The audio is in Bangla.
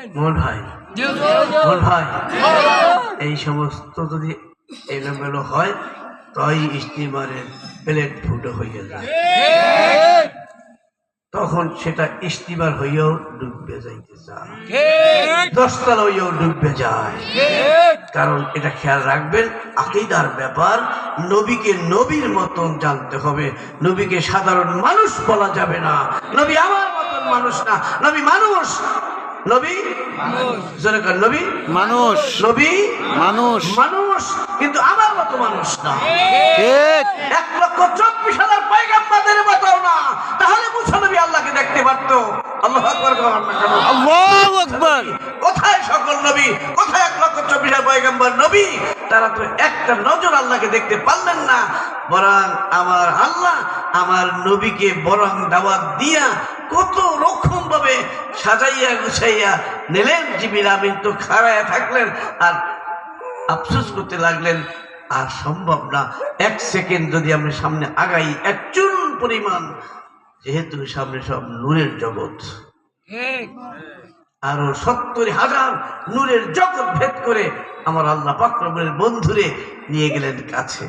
মোহন ভাই, মোহন ভাই, এই সমস্ত যদি এলোমেলো হয় তাই স্টিমারের প্লেট ফুটো হয়ে যায়, তখন সেটা স্টিমার হইয়াও ডুববে যাইতে চায়, 10 তলা হইয়াও ডুববে যায়। কারণ এটা খেয়াল রাখবেন, আকীদার ব্যাপার, নবীকে নবীর মতন জানতে হবে। নবীকে সাধারণ মানুষ বলা যাবে না। নবী আমার মতন মানুষ না, নবী মানুষ। নবী নবী মানুষ, নবী মানুষ, মানুষ, কিন্তু আমার মতো মানুষ না। ঠিক। 1,24,000 পয়গম্বরদের মতো না, তাহলে মুসা নবী আল্লাহকে দেখতে পারতো। আল্লাহু আকবার, আল্লাহু আকবার। কোথায় সকল নবী, কোথায় 1,24,000 পয়গম্বর নবী? তারা তো একটা নজর আল্লাহকে দেখতে পারলেন না। বরং আমার আল্লাহ আমার নবীকে বরং দাওয়াত দিয়া কত রকম ভাবে সাজাইয়া গুছাইয়া নিলেন। জিবরিল আমিন তো খাড়ায়া থাকলেন আর আফসোস করতে লাগলেন, আর সম্ভব না 1 সেকেন্ড যদি আমরা সামনে আগাই, 1 চুল পরিমাণ, যেহেতু সামনে সব নূরের জগৎ, আরো 70,000 নূরের জগৎ ভেদ করে আমার আল্লাহ পাক রব্বুল বন্ধুরে নিয়ে গেলেন কাছে।